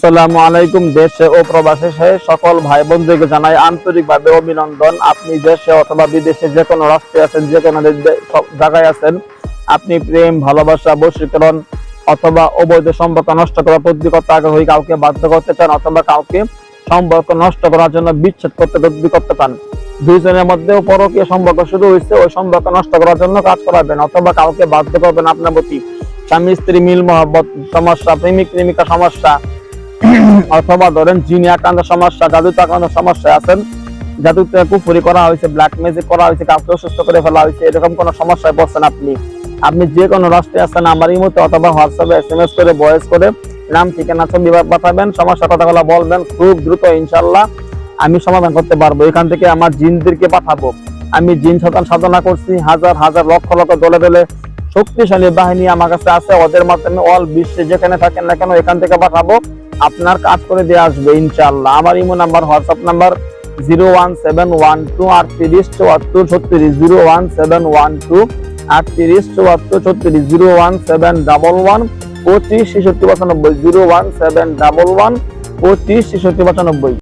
আসসালামু আলাইকুম। দেশে ও প্রবাসে সকল ভাই বোনদেরকে জানাই আন্তরিকভাবে অভিনন্দন। আপনি দেশে অথবা বিদেশে যে কোনো রাষ্ট্রে আছেন, যে কোনো সব জায়গায় আছেন, আপনি প্রেম, ভালোবাসা, বশীকরণ অথবা অবৈধ সম্পর্ক নষ্ট করার প্রতিকর্তা আগ্রহী কাউকে বাধ্য করতে চান অথবা কাউকে সম্পর্ক নষ্ট করার জন্য বিচ্ছেদ করতে চান, দুইজনের মধ্যেও পরকীয় সম্পর্ক শুরু হয়েছে, ওই সম্পর্ক নষ্ট করার জন্য কাজ করাবেন অথবা কাউকে বাধ্য করবেন আপনার প্রতি, স্বামী স্ত্রী মিল মহব্বত সমস্যা, প্রেমিক প্রেমিকা সমস্যা, অথবা ধরেন জিনি আক্রান্ত সমস্যা, জাদুতে আক্রান্ত সমস্যা আছেন, জাদুতে কুফরি করা হয়েছে, ব্ল্যাক ম্যাজিক করা হয়েছে, কাউকে অসুস্থ করে ফেলা হয়েছে, এরকম কোন সমস্যায় পড়ছেন আপনি যে কোনো রাষ্ট্রে আছেন, আমার ইমোতে অথবা হোয়াটসঅ্যাপে SMS করে ভয়েস করে নাম ঠিকানা ছবি পাঠাবেন, সমস্যা কথাগুলো বলবেন, খুব দ্রুত ইনশাআল্লাহ আমি সমাধান করতে পারবো। এখান থেকে আমার জিনদেরকে পাঠাবো। আমি জিন সাধনা করছি, হাজার হাজার লক্ষ লক্ষ দলে দলে শক্তিশালী বাহিনী আমার কাছে আছে, ওদের মাধ্যমে অল বিশ্বে যেখানে থাকেন না কেন এখান থেকে পাঠাবো, আপনার কাজ করে দিয়ে আসবে ইনশাআল্লাহ। আমার ইমো নাম্বার, হোয়াটসঅ্যাপ নাম্বার 01712387436, 01712387436, 01711256695, 01711256695।